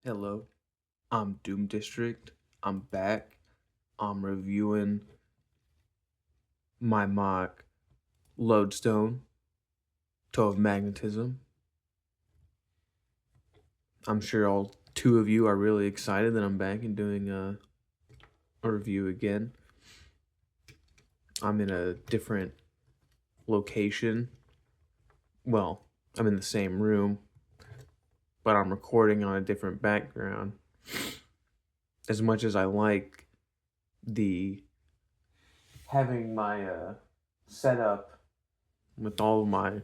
Hello, I'm Doom District. I'm back. I'm reviewing my MOC Lodestone, Toe of Magnetism. I'm sure all two of you are really excited that I'm back and doing a review again. I'm in a different location. Well, I'm in the same room, but I'm recording on a different background. As much as I like the having my setup with all of my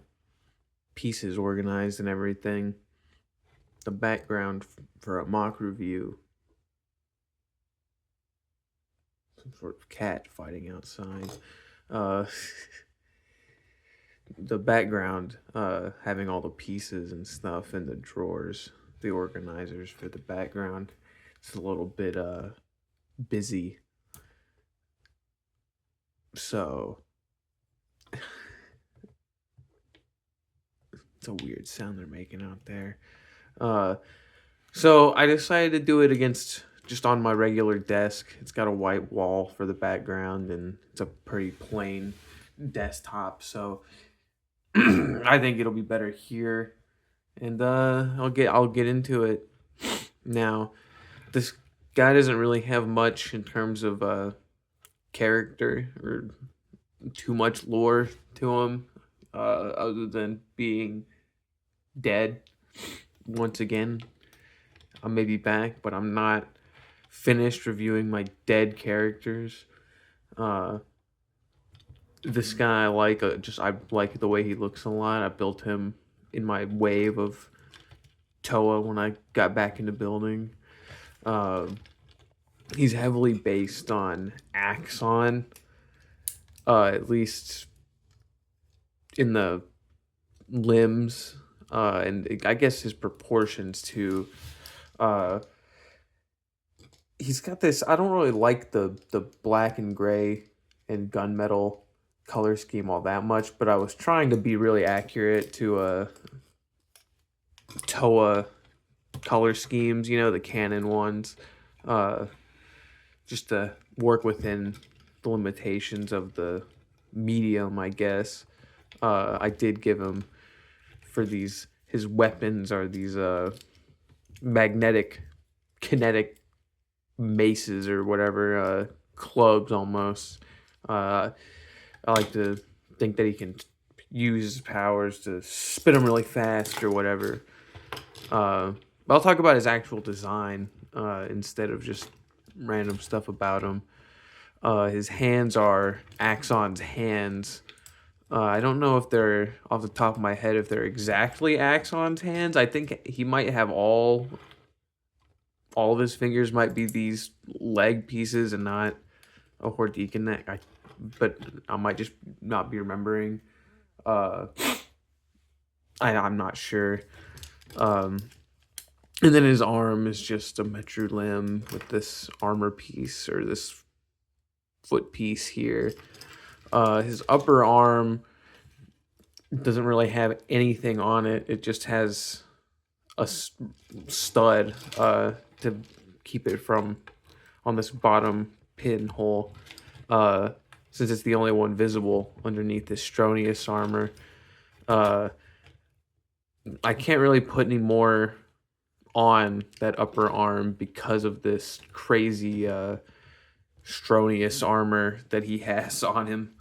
pieces organized and everything, the background for a mock review, some sort of cat fighting outside. Uh, the background, having all the pieces and stuff in the drawers, the organizers for the background, it's a little bit busy. So it's a weird sound they're making out there. So I decided to do it against just on my regular desk. It's got a white wall for the background and it's a pretty plain desktop. So I think it'll be better here. And I'll get into it now. This guy doesn't really have much in terms of character or too much lore to him, other than being dead once again. I may be back, but I'm not finished reviewing my dead characters. This guy I like, I like the way he looks a lot. I built him in my wave of Toa when I got back into building. He's heavily based on Axon, at least in the limbs, and I guess his proportions too. He's got this. I don't really like the black and gray and gunmetal color scheme all that much, but I was trying to be really accurate to Toa color schemes, the canon ones, just to work within the limitations of the medium, I guess. I did give him for these. His weapons are these magnetic, kinetic maces or whatever, clubs almost. I like to think that he can use his powers to spin them really fast or whatever. But I'll talk about his actual design instead of just random stuff about him. His hands are Axon's hands. I don't know if they're, off the top of my head, if they're exactly Axon's hands. I think he might have all of his fingers might be these leg pieces and not a Hordekin neck. But I might just not be remembering. I'm not sure. And then his arm is just a metru limb with this armor piece or this foot piece here. His upper arm doesn't really have anything on it. It just has a stud to keep it from on this bottom pinhole. Since it's the only one visible underneath this Stronius armor. I can't really put any more on that upper arm because of this crazy Stronius armor that he has on him,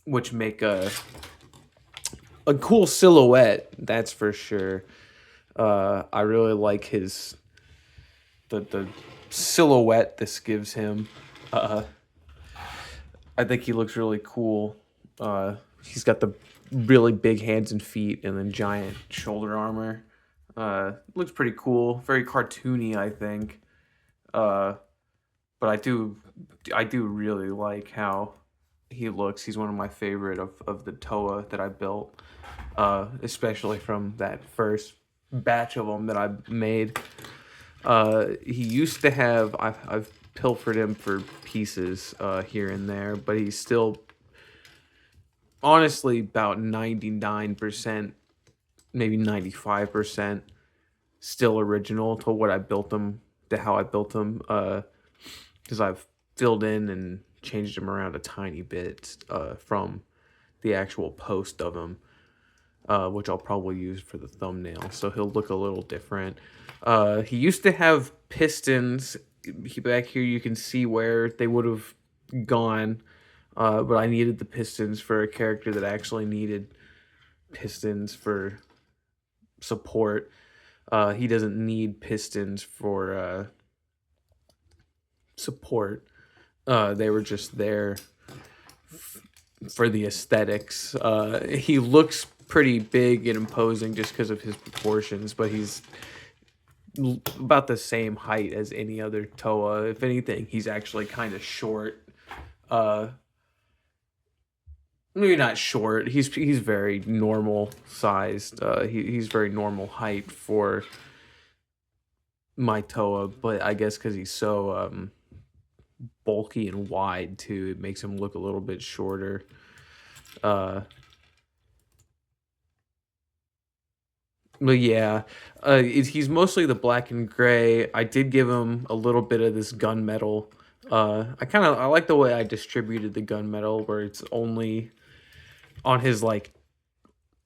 which make a cool silhouette, that's for sure. I really like the silhouette this gives him. I think he looks really cool. He's got the really big hands and feet and then giant shoulder armor. Looks pretty cool. Very cartoony, I think. But I do really like how he looks. He's one of my favorite of the Toa that I built, especially from that first batch of them that I made. He used to have, I've pilfered him for pieces here and there, but he's still honestly about 99%, maybe 95% still original to what I built them, to how I built them, because I've filled in and changed them around a tiny bit from the actual post of him, which I'll probably use for the thumbnail. So he'll look a little different. He used to have pistons. Back here you can see where they would have gone, but I needed the pistons for a character that actually needed pistons for support. He doesn't need pistons for support. They were just there for the aesthetics. He looks pretty big and imposing just because of his proportions, but he's about the same height as any other Toa. If anything, he's actually kind of short. Maybe not short. He's very normal sized. He's very normal height for my Toa, but I guess because he's so bulky and wide too, it makes him look a little bit shorter. But yeah, he's mostly the black and gray. I did give him a little bit of this gunmetal. I like the way I distributed the gunmetal, where it's only on his like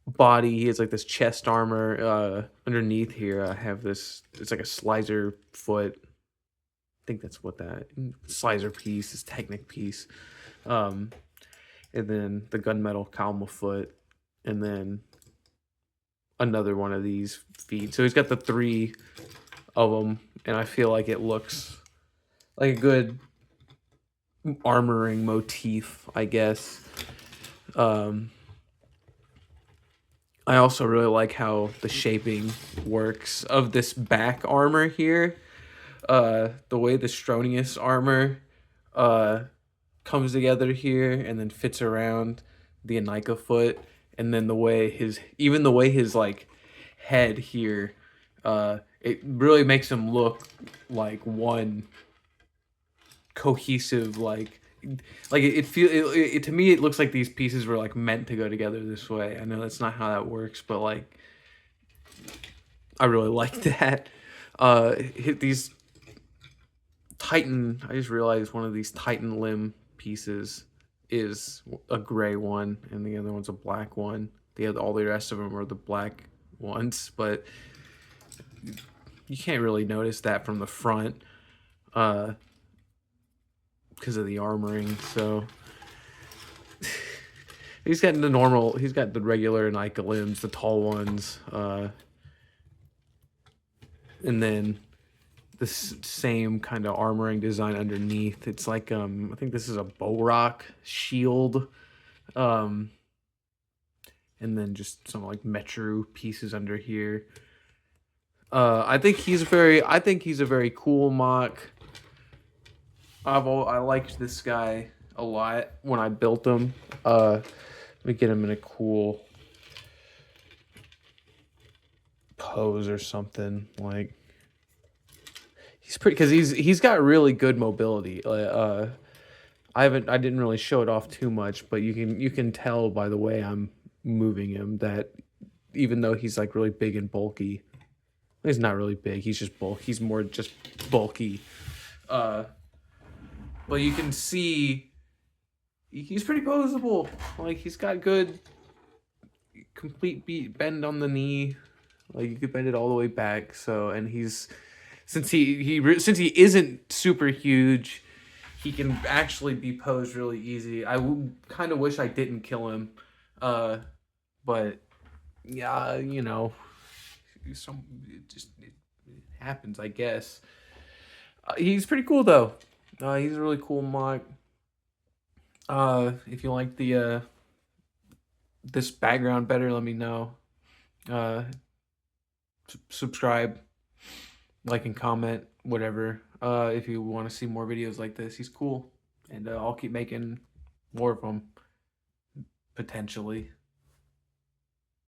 body. He has like this chest armor. Underneath here, I have this. It's like a slicer foot. I think that's what that slicer piece is. Technic piece. And then the gunmetal Kalma foot, and then another one of these feet. So he's got the 3 of them, and I feel like it looks like a good armoring motif, I guess. I also really like how the shaping works of this back armor here. The way the Stronius armor comes together here and then fits around the Anika foot, and then the way his like head here, it really makes him look like one cohesive, like it to me it looks like these pieces were like meant to go together this way. I know that's not how that works, but like I really like that. These Titan, I just realized one of these Titan limb pieces is a gray one and the other one's a black one. All the rest of them are the black ones, but you can't really notice that from the front because of the armoring. So he's got the regular Nika limbs, the tall ones, and then the same kind of armoring design underneath. It's like I think this is a Borak shield, and then just some like Metru pieces under here. I think he's a very cool MOC. I liked this guy a lot when I built him. Let me get him in a cool pose or something. Like, he's pretty, because he's got really good mobility. I didn't really show it off too much, but you can tell by the way I'm moving him that even though he's like really big and bulky, he's not really big. He's just bulky. He's more just bulky. But you can see he's pretty poseable. Like, he's got good complete bend on the knee. Like, you could bend it all the way back. So, and since he isn't super huge, he can actually be posed really easy. I kind of wish I didn't kill him, but yeah, you know, it happens, I guess. He's pretty cool though. He's a really cool MOC. If you like the this background better, let me know. Subscribe, like, and comment, whatever. If you want to see more videos like this, he's cool, and I'll keep making more of them potentially.